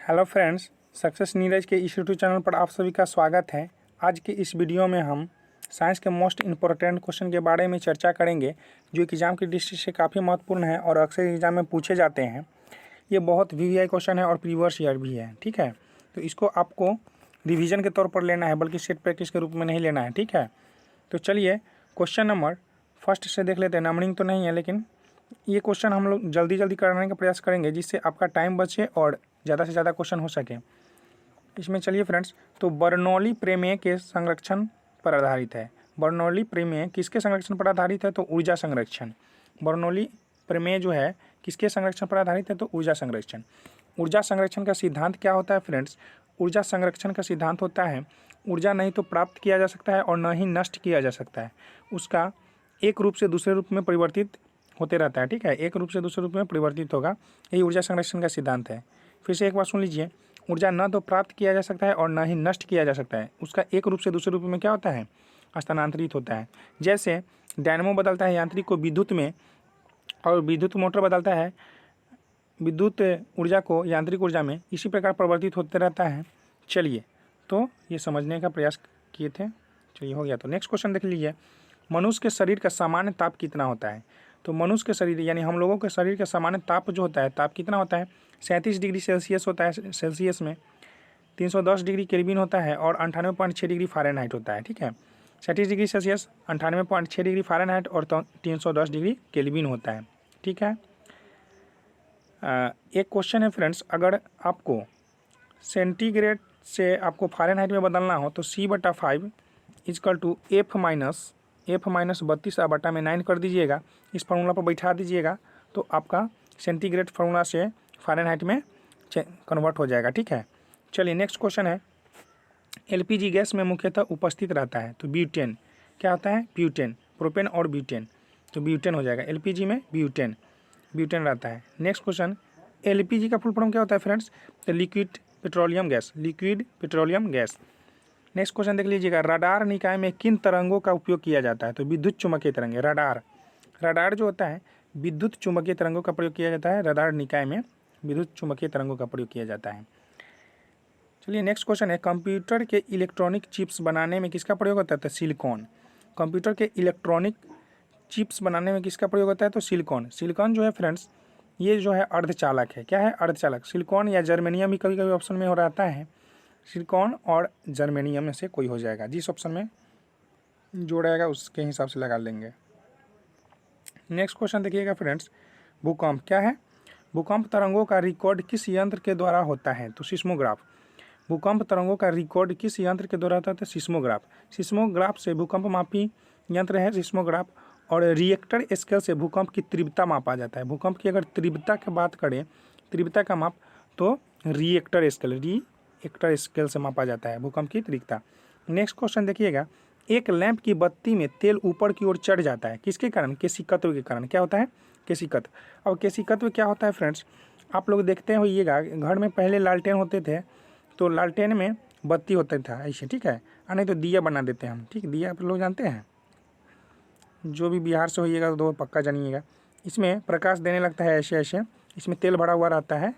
Hello friends, success Neeraj के इस YouTube channel पर आप सभी का स्वागत है। आज के इस वीडियो में हम साइंस के मोस्ट इम्पोर्टेंट क्वेश्चन के बारे में चर्चा करेंगे जो एग्ज़ाम की दृष्टि से काफ़ी महत्वपूर्ण है और अक्सर एग्जाम में पूछे जाते हैं। ये बहुत वीवीआई क्वेश्चन है और प्रीवियस ईयर भी है, ठीक है। तो इसको आपको रिविज़न के तौर पर लेना है, बल्कि सेट प्रैक्टिस के रूप में नहीं लेना है, ठीक है। तो चलिए क्वेश्चन नंबर फर्स्ट से देख लेते हैं। नंबरिंग तो नहीं है, लेकिन ये क्वेश्चन हम लोग जल्दी कराने का प्रयास करेंगे जिससे आपका टाइम बचे और ज़्यादा से ज़्यादा क्वेश्चन हो सके। इसमें चलिए फ्रेंड्स, तो बर्नौली प्रमेय के संरक्षण पर आधारित है। बर्नौली प्रमेय किसके संरक्षण पर आधारित है? तो ऊर्जा संरक्षण। बर्नौली प्रमेय जो है किसके संरक्षण पर आधारित है? तो ऊर्जा संरक्षण। ऊर्जा संरक्षण का सिद्धांत क्या होता है फ्रेंड्स? ऊर्जा संरक्षण का सिद्धांत होता है ऊर्जा नहीं तो प्राप्त किया जा सकता है और न ही नष्ट किया जा सकता है, उसका एक रूप से दूसरे रूप में परिवर्तित होते रहता है, ठीक है। एक रूप से दूसरे रूप में परिवर्तित होगा, यही ऊर्जा संरक्षण का सिद्धांत है। फिर से एक बार सुन लीजिए, ऊर्जा न तो प्राप्त किया जा सकता है और न ही नष्ट किया जा सकता है, उसका एक रूप से दूसरे रूप में क्या होता है? स्थानांतरित होता है। जैसे डायनेमो बदलता है यांत्रिक को विद्युत में और विद्युत मोटर बदलता है विद्युत ऊर्जा को यांत्रिक ऊर्जा में, इसी प्रकार परिवर्तित होते रहता है। चलिए, तो ये समझने का प्रयास किए थे। चलिए, हो गया। तो नेक्स्ट क्वेश्चन देख लीजिए, मनुष्य के शरीर का सामान्य ताप कितना होता है? तो मनुष्य के शरीर यानी हम लोगों के शरीर का सामान्य ताप जो होता है, ताप कितना होता है? 37 डिग्री सेल्सियस होता है सेल्सियस में, 310 डिग्री केल्विन होता है और 98.6 डिग्री फ़ारेनहाइट होता है, ठीक है। 37 डिग्री सेल्सियस, 98.6 डिग्री फ़ारेनहाइट और 310 डिग्री केल्विन होता है, ठीक है। एक क्वेश्चन है फ्रेंड्स, अगर आपको सेंटीग्रेड से आपको फ़ारेनहाइट में बदलना हो तो C/5 is equal to F minus 32/9 कर दीजिएगा, इस फार्मूला पर बैठा दीजिएगा तो आपका सेंटीग्रेड फार्मूला से फ़ारेनहाइट में कन्वर्ट हो जाएगा, ठीक है। चलिए, नेक्स्ट क्वेश्चन है, एलपीजी गैस में मुख्यतः उपस्थित रहता है तो ब्यूटेन क्या होता है? ब्यूटेन, प्रोपेन और ब्यूटेन, तो ब्यूटेन हो जाएगा। एलपीजी में ब्यूटेन रहता है। नेक्स्ट क्वेश्चन, एलपीजी का फुल फॉर्म क्या होता है फ्रेंड्स? तो liquid petroleum gas, liquid petroleum gas. Next question देख लीजिएगा, रडार निकाय में किन तरंगों का उपयोग किया जाता है? तो विद्युत चुम्बकीय तरंगे। रडार जो होता है विद्युत चुम्बकीय तरंगों का प्रयोग किया जाता है। रडार निकाय में विद्युत चुम्बकीय तरंगों का प्रयोग किया जाता है। चलिए, नेक्स्ट क्वेश्चन है, कंप्यूटर के इलेक्ट्रॉनिक चिप्स बनाने में किसका प्रयोग होता है? तो सिलिकॉन। कंप्यूटर के इलेक्ट्रॉनिक चिप्स बनाने में किसका प्रयोग होता है? तो सिलिकॉन। सिलिकॉन जो है फ्रेंड्स, ये जो है अर्धचालक है। क्या है? अर्धचालक। सिलिकॉन या जर्मेनियम भी कभी कभी ऑप्शन में हो रहता है। सिलिकॉन और जर्मेनियम में से कोई हो जाएगा, जिस ऑप्शन में जो रहेगा उसके हिसाब से लगा लेंगे। नेक्स्ट क्वेश्चन देखिएगा फ्रेंड्स, भूकंप क्या है? भूकंप तरंगों का रिकॉर्ड किस यंत्र के द्वारा होता है? तो सिस्मोग्राफ। भूकंप तरंगों का रिकॉर्ड किस यंत्र के द्वारा होता है? तो सिस्मोग्राफ। सिस्मोग्राफ से भूकंप मापी यंत्र है सिस्मोग्राफ। और रिएक्टर स्केल से भूकंप की तीव्रता मापा जाता है। भूकंप की अगर तीव्रता की बात करें, तीव्रता का माप, तो रिएक्टर स्केल से मापा जाता है भूकंप की तीव्रता। नेक्स्ट क्वेश्चन देखिएगा, एक लैंप की बत्ती में तेल ऊपर की ओर चढ़ जाता है, किसके कारण? केशिकत्व के कारण। क्या होता है? केशिकत्व। अब केशिकत्व क्या होता है फ्रेंड्स? आप लोग देखते होइएगा, घर में पहले लालटेन होते थे तो लालटेन में बत्ती होता था ऐसे, ठीक है, और नहीं तो दिया बना देते हैं हम, ठीक। दिया आप लोग जानते हैं, जो भी बिहार से होइएगा तो पक्का जानिएगा। इसमें प्रकाश देने लगता है ऐसे ऐसे, इसमें तेल भरा हुआ रहता है,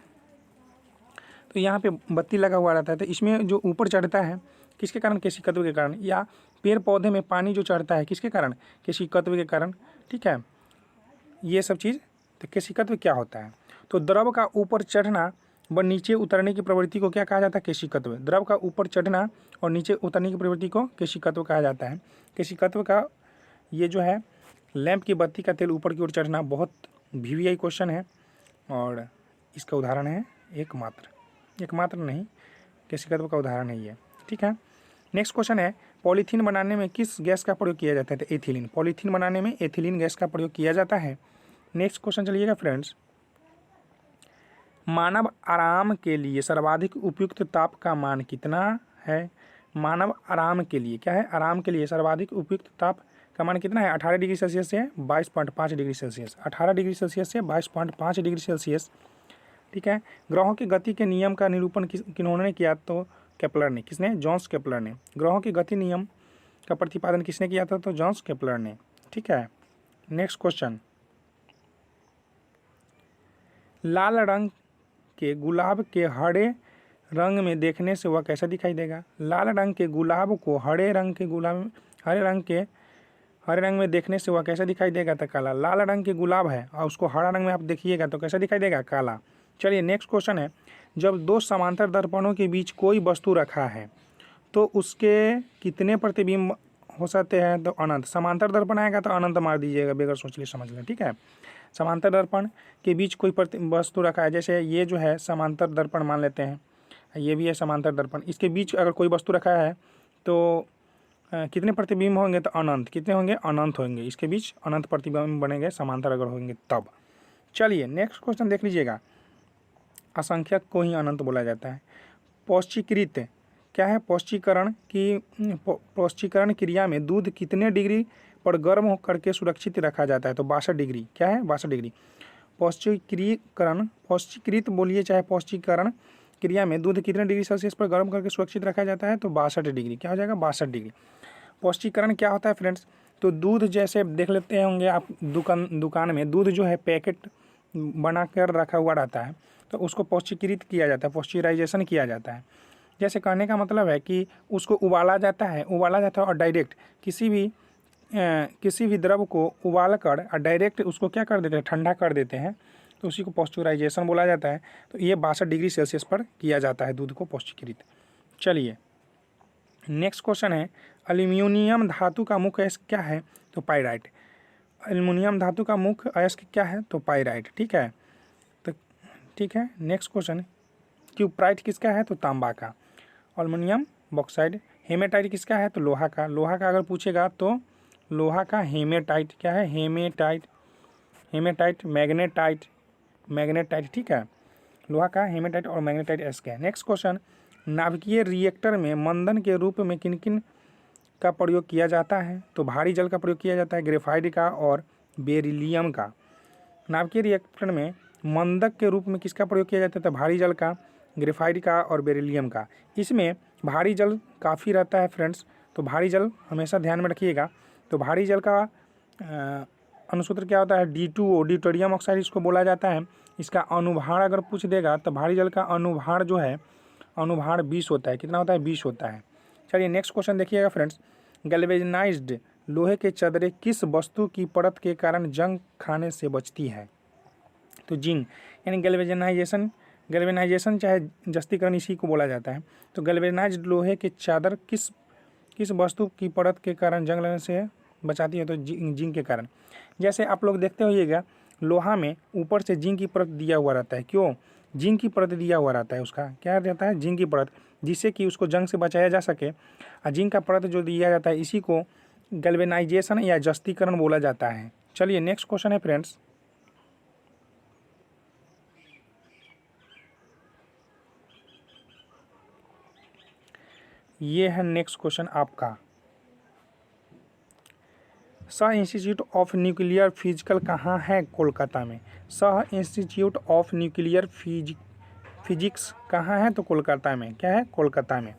तो यहाँ पे बत्ती लगा हुआ रहता है। तो इसमें जो ऊपर चढ़ता है किसके कारण? केशिकत्व के कारण। या पेड़ पौधे में पानी जो चढ़ता है किसके कारण? केशिकत्व के कारण, ठीक है। ये सब चीज़, तो केशिकत्व क्या होता है? तो द्रव का ऊपर चढ़ना व नीचे उतरने की प्रवृत्ति को क्या कहा जाता है? केशिकत्व। द्रव का ऊपर चढ़ना और नीचे उतरने की प्रवृत्ति को केशिकत्व कहा जाता है। केशिकत्व का ये जो है लैंप की बत्ती का तेल ऊपर की ओर चढ़ना बहुत वीवीआई क्वेश्चन है और इसका उदाहरण है एकमात्र नहीं, केशिकत्व का उदाहरण है ये, ठीक है। नेक्स्ट क्वेश्चन है, पॉलीथीन बनाने में किस गैस का प्रयोग किया जाता है? तो एथिलीन। पॉलीथीन बनाने में एथिलीन गैस का प्रयोग किया जाता है। नेक्स्ट क्वेश्चन चलिएगा फ्रेंड्स, मानव आराम के लिए सर्वाधिक उपयुक्त ताप का मान कितना है? मानव आराम के लिए, क्या है? आराम के लिए सर्वाधिक उपयुक्त ताप का मान कितना है? 18 डिग्री सेल्सियस से 22.5 डिग्री सेल्सियस। 18 डिग्री सेल्सियस से 22.5 डिग्री सेल्सियस, ठीक है। ग्रहों की गति के नियम का निरूपण किन्होंने किया? तो केपलर ने। किसने? जॉन्स केपलर ने। ग्रहों की गति नियम का प्रतिपादन किसने किया था? तो जॉन्स केपलर ने, ठीक है। नेक्स्ट क्वेश्चन, लाल रंग के गुलाब के हरे रंग में देखने से वह कैसा दिखाई देगा? लाल रंग के गुलाब को हरे रंग में देखने से वह कैसा दिखाई देगा? तो काला। लाल रंग के गुलाब है और उसको हरा रंग में आप देखिएगा तो कैसा दिखाई देगा? काला। चलिए नेक्स्ट क्वेश्चन है, जब दो समांतर दर्पणों के बीच कोई वस्तु रखा है तो उसके कितने प्रतिबिंब हो सकते हैं? तो अनंत। समांतर दर्पण आएगा तो अनंत मार दीजिएगा, बगैर सोच लिए समझ लें, ठीक है। समांतर दर्पण के बीच कोई वस्तु रखा है, जैसे ये जो है समांतर दर्पण मान लेते हैं, ये भी है समांतर दर्पण, इसके बीच अगर कोई वस्तु रखा है तो कितने प्रतिबिंब होंगे? तो अनंत। कितने होंगे? अनंत होंगे, इसके बीच अनंत प्रतिबिंब बनेंगे समांतर अगर होंगे तब। चलिए नेक्स्ट क्वेश्चन देख लीजिएगा, असंख्यक को ही अनंत बोला जाता है। पौष्टिकृत क्या है? पौष्टिकरण क्रिया में दूध कितने डिग्री पर गर्म करके सुरक्षित रखा जाता है? तो 62 डिग्री। क्या है? 62 डिग्री। पौष्टिकृत बोलिए चाहे पौष्टिकरण क्रिया में दूध कितने डिग्री सेल्सियस पर गर्म करके सुरक्षित रखा जाता है? तो 62 डिग्री। क्या हो जाएगा? 62 डिग्री। पौष्टिकरण क्या होता है फ्रेंड्स? तो दूध जैसे देख लेते होंगे आप, दुकान में दूध जो है पैकेट बना कर रखा हुआ रहता है, तो उसको पौष्टिकृत किया जाता है, पौष्टिराइजेशन किया जाता है। जैसे कहने का मतलब है कि उसको उबाला जाता है और डायरेक्ट किसी भी द्रव को उबाल कर और डायरेक्ट उसको क्या कर देते हैं? ठंडा कर देते हैं, तो उसी को पौष्टिराइजेशन बोला जाता है। तो ये 62 डिग्री सेल्सियस पर किया जाता है दूध को पौष्टिकृत। चलिए नेक्स्ट क्वेश्चन है, एल्यूमिनियम धातु का मुख्य अयस्क क्या है? तो पाइराइट। एल्यूमिनियम धातु का मुख्य अयस्क क्या है? तो पाइराइट, ठीक है। तो ठीक है, नेक्स्ट क्वेश्चन, क्यूप्राइट किसका है? तो तांबा का। Aluminium bauxite. हेमेटाइट किसका है? तो लोहा का। लोहा का अगर पूछेगा तो लोहा का हेमेटाइट। क्या है? हेमेटाइट। मैग्नेटाइट, ठीक है। लोहा का हेमेटाइट और मैग्नेटाइट अयस्क है। नेक्स्ट क्वेश्चन, नाभिकीय रिएक्टर में मंदन के रूप में किन किन का प्रयोग किया जाता है? तो भारी जल का प्रयोग किया जाता है, ग्रेफाइट का और बेरिलियम का। नाभिकीय रिएक्टर में मंदक के रूप में किसका प्रयोग किया जाता है? तो भारी जल का, ग्रेफाइट का और बेरिलियम का। इसमें भारी जल काफ़ी रहता है फ्रेंड्स, तो भारी जल हमेशा ध्यान में रखिएगा। तो भारी जल का अनुसूत्र क्या होता है? D2O, ड्यूटेरियम ऑक्साइड इसको बोला जाता है। इसका अनुभार अगर पूछ देगा तो भारी जल का अनुभार जो है, अनुभार 20 होता है। कितना होता है? 20 होता है। चलिए नेक्स्ट क्वेश्चन देखिएगा फ्रेंड्स, गैल्वेनाइज्ड लोहे के चदरे किस वस्तु की परत के कारण जंग खाने से बचती है? तो जिंक, यानी गैल्वेनाइजेशन चाहे जस्तीकरण इसी को बोला जाता है। तो गैल्वेनाइज्ड लोहे के चादर किस वस्तु की परत के कारण जंग लगने से बचाती है? तो जिंक के कारण। जैसे आप लोग देखते होइएगा, लोहा में ऊपर से जिंक की परत दिया हुआ रहता है। क्यों? जिंक की परत दिया हुआ रहता है, उसका क्या रहता है? जिंक की परत, जिससे कि उसको जंग से बचाया जा सके। और जिंक का परत जो दिया जाता है इसी को गैल्वेनाइजेशन या जस्तीकरण बोला जाता है। चलिए नेक्स्ट क्वेश्चन है फ्रेंड्स, ये है नेक्स्ट क्वेश्चन आपका, Shah institute of nuclear physical कहाँ है? कोलकाता में। Shah institute of nuclear physics कहाँ है? तो कोलकाता में। क्या है? कोलकाता में।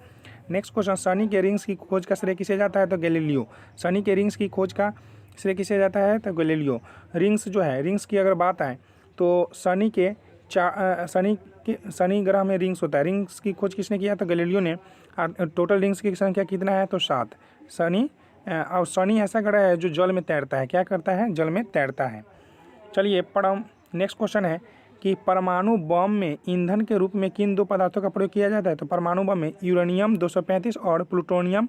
नेक्स्ट क्वेश्चन, शनि के रिंग्स की खोज का श्रेय किसे जाता है? तो गैलीलियो। शनि के रिंग्स की खोज का श्रेय किसे जाता है? तो गैलीलियो। रिंग्स जो है, रिंग्स की अगर बात आए तो शनि ग्रह में रिंग्स होता है। रिंग्स की खोज किसने किया? तो गैलीलियो ने। टोटल रिंग्स की संख्या कितना है? तो 7। और शनि ऐसा ग्रह है जो जल में तैरता है। क्या करता है? जल में तैरता है। चलिए नेक्स्ट क्वेश्चन है कि परमाणु बम में ईंधन के रूप में किन 2 पदार्थों का प्रयोग किया जाता है? तो परमाणु बम में यूरेनियम 235 और प्लूटोनियम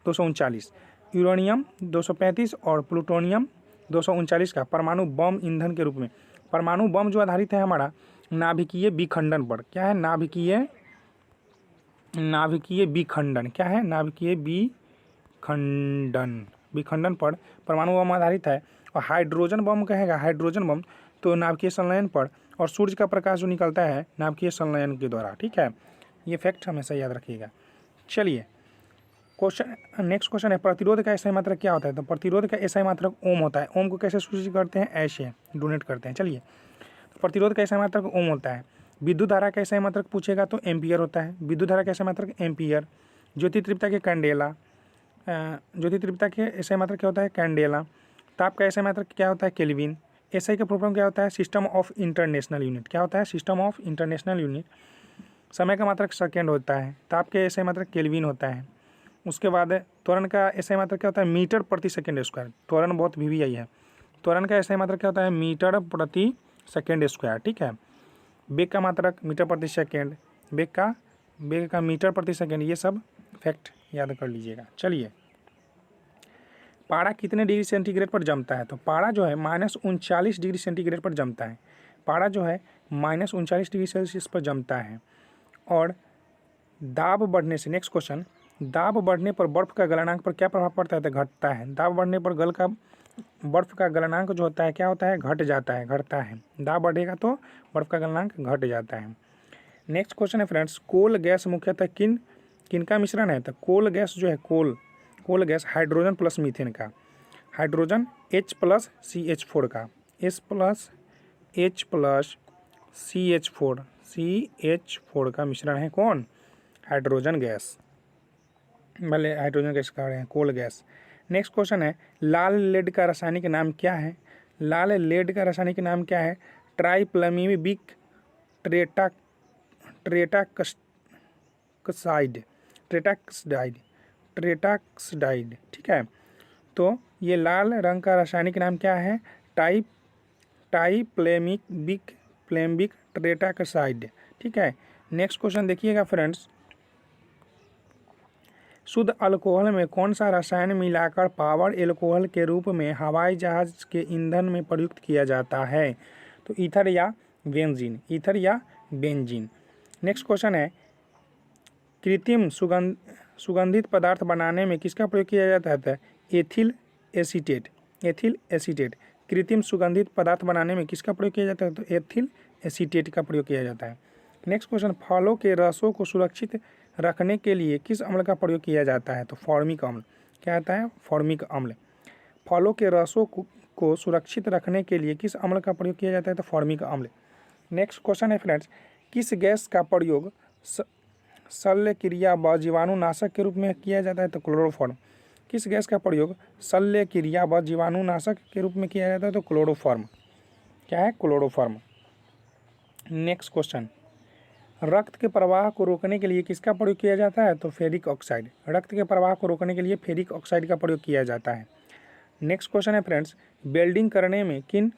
239। यूरेनियम 235 और प्लूटोनियम 239 का परमाणु बम ईंधन के रूप में। परमाणु बम जो आधारित है हमारा नाभिकीय विखंडन पर। क्या है? नाभिकीय विखंडन। क्या है? नाभिकीय विखंडन पर परमाणु बम आधारित है। और हाइड्रोजन बम कहेगा, हाइड्रोजन बम तो नाभिकीय संलयन पर, और सूर्य का प्रकाश जो निकलता है नाभिकीय संलयन के द्वारा। ठीक है, ये फैक्ट हमेशा याद रखिएगा। चलिए नेक्स्ट क्वेश्चन है, प्रतिरोध का एसआई मात्रक क्या होता है? तो प्रतिरोध का एसआई मात्रक ओम होता है। ओम को कैसे सूचित करते हैं? ऐसे डोनेट करते हैं। चलिए, तो प्रतिरोध का एसआई मात्रक ओम होता है। विद्युत धारा का एसआई मात्रक पूछेगा तो एम्पियर होता है। विद्युत धारा का एसआई मात्रक एम्पियर। ज्योति तीव्रता के कैंडेला, ज्योति तीव्रता के एसआई मात्रक क्या होता है? कैंडेला। ताप का एसआई मात्रक क्या होता है? केल्विन। एसआई का प्रोग्राम क्या होता है? System of international unit. क्या होता है? System of international unit. समय का मात्रक सेकेंड होता है, ताप के एसआई मात्रक केल्विन होता है। उसके बाद त्वरण का एसआई मात्रक क्या होता है, मीटर प्रति सेकेंड स्क्वायर। त्वरण बहुत वीवीआई है। त्वरण का एसआई मात्रक क्या होता है, मीटर प्रति सेकेंड स्क्वायर। ठीक है। वेग का मात्रक मीटर प्रति सेकेंड, वेग का मीटर प्रति सेकेंड, ये सब फैक्ट याद कर लीजिएगा। चलिए, पारा कितने डिग्री सेंटीग्रेड पर जमता है? तो पारा जो है -39 डिग्री सेंटीग्रेड पर जमता है। पारा जो है -39 डिग्री सेल्सियस पर जमता है। और दाब बढ़ने से, नेक्स्ट क्वेश्चन, दाब बढ़ने पर बर्फ का गलनांक पर क्या प्रभाव पड़ता है? तो घटता है। दाब बढ़ने पर बर्फ का गलनांक जो होता है क्या होता है, घट जाता है, घटता है। दाब बढ़ेगा तो बर्फ का गलनांक घट जाता है। नेक्स्ट क्वेश्चन है फ्रेंड्स, कोल गैस मुख्यतः किनका मिश्रण है? तो कोल गैस जो है, coal gas hydrogen plus methane का, हाइड्रोजन H प्लस CH4 का, H plus H plus CH4 का मिश्रण है कौन? हाइड्रोजन गैस, भले हाइड्रोजन गैस कह रहे हैं, कोल गैस। नेक्स्ट क्वेश्चन है, लाल लेड का रासायनिक नाम क्या है? लाल लेड का रासायनिक नाम क्या है? ट्राइप्लमीबिक ट्रेटाक्सडाइड। ठीक है। तो ये लाल रंग का रासायनिक नाम क्या है? टाइप्लेमिक ट्रेटाक्साइड। ठीक है। नेक्स्ट क्वेश्चन देखिएगा फ्रेंड्स, शुद्ध अल्कोहल में कौन सा रसायन मिलाकर पावर एल्कोहल के रूप में हवाई जहाज के ईंधन में प्रयुक्त किया जाता है? तो ईथर या बेंजीन। नेक्स्ट क्वेश्चन है, कृत्रिम सुगंधित पदार्थ बनाने में किसका प्रयोग किया जाता है? Ethyl acetate. कृत्रिम सुगंधित पदार्थ बनाने में किसका प्रयोग किया जाता है? तो एथिल एसीटेट का प्रयोग किया जाता है। नेक्स्ट क्वेश्चन, फलों के रसों को सुरक्षित रखने के लिए किस अम्ल का प्रयोग किया जाता है? तो फॉर्मिक अम्ल। क्या आता है? फॉर्मिक अम्ल। फलों के रसों को सुरक्षित रखने के लिए किस अम्ल का प्रयोग किया जाता है? तो फॉर्मिक अम्ल। नेक्स्ट क्वेश्चन है फ्रेंड्स, किस गैस का प्रयोग शल्य क्रिया व जीवाणुनाशक के रूप में किया जाता है? तो क्लोरोफॉर्म। किस गैस का प्रयोग शल्य क्रिया व जीवाणुनाशक के रूप में किया जाता है? तो क्लोरोफॉर्म। क्या है? क्लोरोफॉर्म। नेक्स्ट क्वेश्चन, रक्त के प्रवाह को रोकने के लिए किसका प्रयोग किया जाता है? तो फेरिक ऑक्साइड। रक्त के प्रवाह को रोकने के लिए फेरिक ऑक्साइड का प्रयोग किया जाता है। नेक्स्ट क्वेश्चन है फ्रेंड्स, वेल्डिंग करने में किन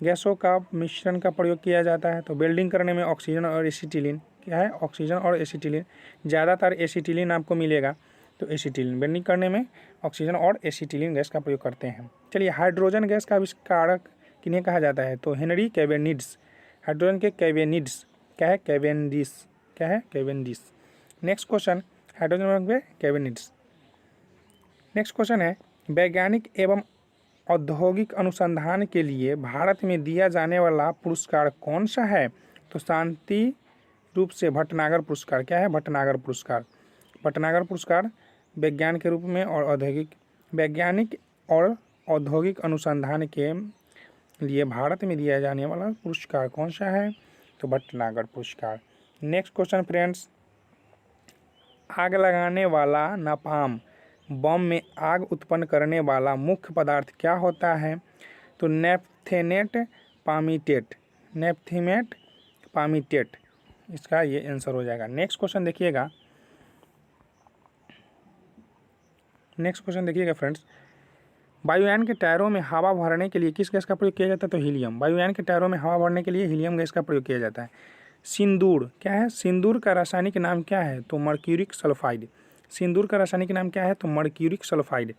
गैसों का मिश्रण का प्रयोग किया जाता है? तो वेल्डिंग करने में ऑक्सीजन और एसिटिलीन। क्या है? ऑक्सीजन और एसिटिलीन। ज़्यादातर एसिटिलीन आपको मिलेगा, तो एसिटिलीन। वेल्डिंग करने में ऑक्सीजन और एसिटिलीन गैस का प्रयोग करते हैं। चलिए, हाइड्रोजन गैस का आविष्कारक किन्हें कहा जाता है? तो हेनरी कैवेंडिश। हाइड्रोजन के कैवेंडिश। क्या है? कैवेंडिश। क्या है? कैवेंडिश। नेक्स्ट क्वेश्चन, हाइड्रोजन में कैवेंडिश। नेक्स्ट क्वेश्चन है, वैज्ञानिक एवं औद्योगिक अनुसंधान के लिए भारत में दिया जाने वाला पुरस्कार कौन सा है? तो शांति रूप से भटनागर पुरस्कार। क्या है? भटनागर पुरस्कार। भटनागर पुरस्कार विज्ञान के रूप में और वैज्ञानिक और औद्योगिक अनुसंधान के लिए भारत में दिया जाने वाला पुरस्कार कौन सा है? तो भटनागर पुरस्कार। नेक्स्ट क्वेश्चन फ्रेंड्स, आग लगाने वाला नापाम बम में आग उत्पन्न करने वाला मुख्य पदार्थ क्या होता है? तो नेफ्थेनेट पामीटेट। इसका ये आंसर हो जाएगा। नेक्स्ट क्वेश्चन देखिएगा फ्रेंड्स, वायुयान के टायरों में हवा भरने के लिए किस गैस का प्रयोग किया जाता है? तो हीलियम। वायुयान के टायरों में हवा भरने के लिए हीलियम गैस का प्रयोग किया जाता है। सिंदूर। क्या है? सिंदूर का रासायनिक नाम क्या है? तो मर्क्यूरिक सल्फाइड। सिंदूर का रासायनिक नाम क्या है? तो मर्क्यूरिक सल्फाइड।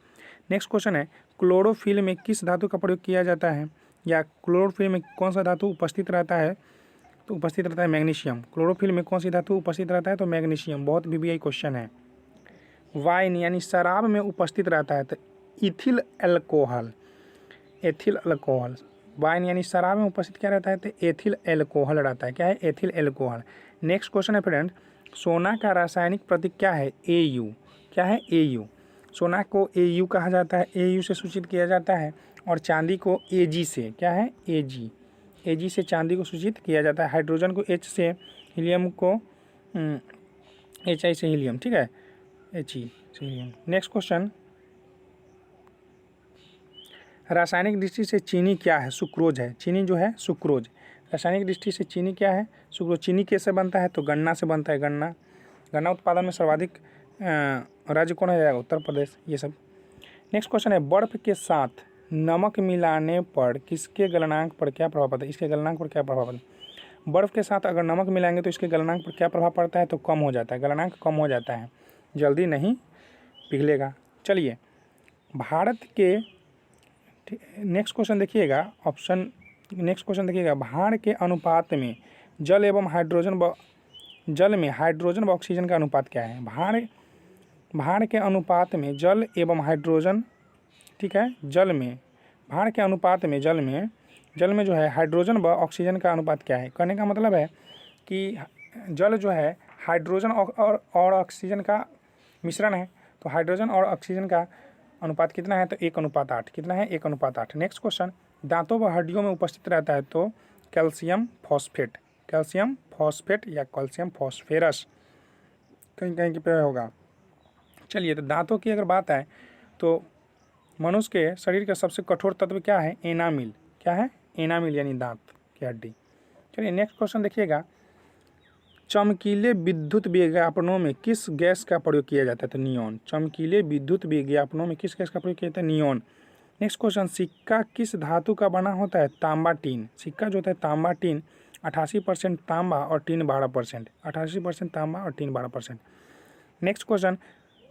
नेक्स्ट क्वेश्चन है, क्लोरोफिल में किस धातु का प्रयोग किया जाता है? या क्लोरोफिल में कौन सा धातु उपस्थित रहता है? तो उपस्थित रहता है मैग्नीशियम। क्लोरोफिल में कौन सी धातु उपस्थित रहता है? तो मैग्नीशियम। बहुत वीवीआई क्वेश्चन है। वाइन यानी शराब में उपस्थित रहता है, तो इथिल अल्कोहल। वाइन यानी शराब में उपस्थित क्या रहता है? तो एथिल अल्कोहल रहता है। क्या है? Ethyl alcohol. नेक्स्ट क्वेश्चन है फ्रेंड, सोना का रासायनिक प्रतीक क्या है? Au। क्या है? Au। सोना को Au कहा जाता है, Au से सूचित किया जाता है। और चांदी को Ag से। क्या है? Ag से चांदी को सूचित किया जाता है। हाइड्रोजन को H से, हीलियम को Hi से हीलियम। ठीक है? He से हीलियम। नेक्स्ट क्वेश्चन, रासायनिक दृष्टि से चीनी क्या है? सुक्रोज है। चीनी जो है सुक्रोज। रासायनिक दृष्टि से चीनी क्या है, सुक्रोज। चीनी कैसे बनता है, तो गन्ना से बनता है। गन्ना उत्पादन में सर्वाधिक राज्य कौन है, उत्तर प्रदेश। ये सब। नेक्स्ट क्वेश्चन है, बर्फ के साथ नमक मिलाने पर किसके गलनांक पर क्या प्रभाव पड़ता है, इसके गलनांक पर क्या प्रभाव पड़ता है। बर्फ के साथ अगर नमक मिलाएंगे तो इसके गलनांक पर क्या प्रभाव पड़ता है, तो कम हो जाता है, गलनांक कम हो जाता है, जल्दी नहीं पिघलेगा। चलिए भारत के नेक्स्ट क्वेश्चन देखिएगा, नेक्स्ट क्वेश्चन देखिएगा, भार के अनुपात में जल में हाइड्रोजन व ऑक्सीजन का अनुपात क्या है। भार के अनुपात में जल एवं हाइड्रोजन, ठीक है, भार के अनुपात में जल में जो है हाइड्रोजन व ऑक्सीजन का अनुपात क्या है। कहने का मतलब है कि जल जो है हाइड्रोजन और ऑक्सीजन का मिश्रण है, तो हाइड्रोजन और ऑक्सीजन का अनुपात कितना है, तो 1:8। कितना है, 1:8। नेक्स्ट क्वेश्चन, दांतों व हड्डियों में उपस्थित रहता है तो कैल्शियम फॉस्फेट या कैल्शियम फॉस्फेरस, कहीं कहीं पे होगा। चलिए तो दांतों की अगर बात है तो मनुष्य के शरीर का सबसे कठोर तत्व क्या है, एनामिल। क्या है, एनामिल यानी दांत की हड्डी। चलिए नेक्स्ट क्वेश्चन देखिएगा, चमकीले विद्युत विज्ञापनों में किस गैस का प्रयोग किया जाता है, तो नियॉन। चमकीले विद्युत विज्ञापनों में किस गैस का प्रयोग किया जाता है, नियॉन। नेक्स्ट क्वेश्चन, सिक्का किस धातु का बना होता है, तांबा टीन। सिक्का जो होता है तांबा टीन 88% तांबा और टीन 12%, 88% तांबा और टीन 12%। नेक्स्ट क्वेश्चन,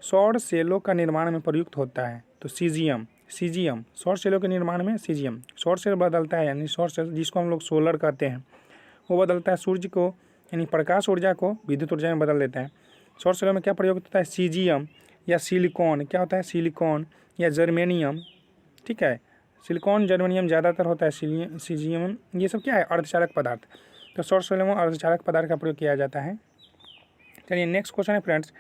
सौर सेलों का निर्माण में प्रयुक्त होता है, तो सीजियम। सौर सेलों के निर्माण में सीजियम। सौर सेल बदलता है, यानी सौर सेल जिसको हम लोग सोलर कहते हैं, वो बदलता है सूर्य को, यानी प्रकाश ऊर्जा को विद्युत ऊर्जा में बदल देता है। सौर सेलों में क्या प्रयोग होता है, सीजियम या सिलिकॉन। क्या होता है, सिलिकॉन या जर्मेनियम, ठीक है। सिलिकॉन जर्मेनियम ज़्यादातर होता है, सीजियम ये सब क्या है, अर्धचालक पदार्थ। तो सौर सेलों में अर्धचालक पदार्थ का प्रयोग किया जाता है। चलिए नेक्स्ट क्वेश्चन है फ्रेंड्स,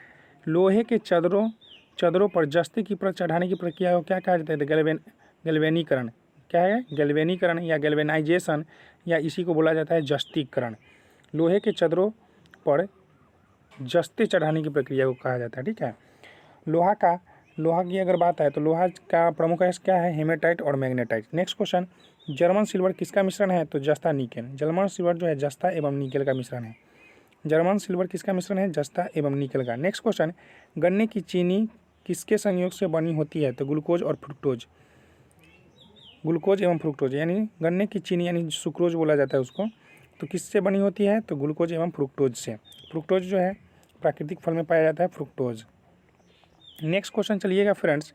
लोहे के चदरों पर जस्ते की परत चढ़ाने की प्रक्रिया को क्या कहा जाता है, गैल्वेनीकरण। क्या है, गैल्वेनीकरण या गैल्वेनाइजेशन, या इसी को बोला जाता है जस्तीकरण। लोहे के चदरों पर जस्ते चढ़ाने की प्रक्रिया को कहा जाता है, ठीक है। लोहा की अगर बात है तो लोहा का प्रमुख अयस्क क्या है, हेमेटाइट और magnetite. Next question, German silver किसका मिश्रण है, तो जस्ता निकेल। जर्मन सिल्वर जो है जस्ता एवं निकेल का मिश्रण है। जर्मन सिल्वर किसका मिश्रण है, जस्ता एवं निकेल का। नेक्स्ट क्वेश्चन, गन्ने की चीनी किसके संयोग से बनी होती है, तो ग्लूकोज और फ्रुक्टोज। ग्लूकोज एवं फ्रुक्टोज, यानी गन्ने की चीनी यानी सुक्रोज बोला जाता है उसको, तो किससे बनी होती है, तो ग्लूकोज एवं फ्रुक्टोज से। फ्रुक्टोज जो है प्राकृतिक फल में पाया जाता है, फ्रुक्टोज। नेक्स्ट क्वेश्चन चलिएगा फ्रेंड्स,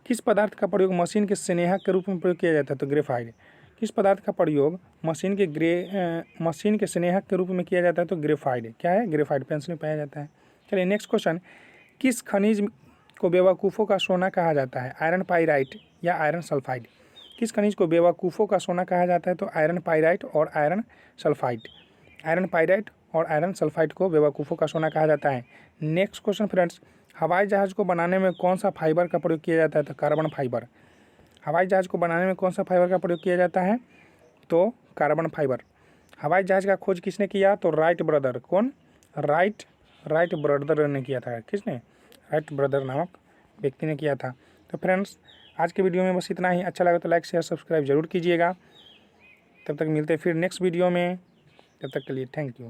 किस पदार्थ का प्रयोग मशीन के स्नेहक के रूप में प्रयोग किया जाता है, तो ग्रेफाइट। किस पदार्थ का प्रयोग मशीन के स्नेहक के रूप में किया जाता है, तो ग्रेफाइट। क्या है, ग्रेफाइट पेंसिल में पाया जाता है। चलिए नेक्स्ट क्वेश्चन, किस खनिज को बेवकूफ़ों का सोना कहा जाता है, आयरन पाइराइट या आयरन सल्फाइड। किस खनिज को बेवकूफ़ों का सोना कहा जाता है, तो आयरन पाइराइट और आयरन सल्फाइड। आयरन पाइराइट और आयरन सल्फाइड को बेवकूफ़ों का सोना कहा जाता है। नेक्स्ट क्वेश्चन फ्रेंड्स, हवाई जहाज़ को बनाने में कौन सा फाइबर का प्रयोग किया जाता है, तो कार्बन फाइबर। हवाई जहाज़ को बनाने में कौन सा फाइबर का प्रयोग किया जाता है, तो कार्बन फाइबर। हवाई जहाज़ का खोज किसने किया, तो राइट ब्रदर। कौन, राइट ब्रदर ने किया था। किसने, राइट ब्रदर नामक व्यक्ति ने किया था। तो फ्रेंड्स आज के वीडियो में बस इतना ही। अच्छा लगा तो लाइक शेयर सब्सक्राइब जरूर कीजिएगा। तब तक मिलते हैं फिर नेक्स्ट वीडियो में, तब तक के लिए थैंक यू।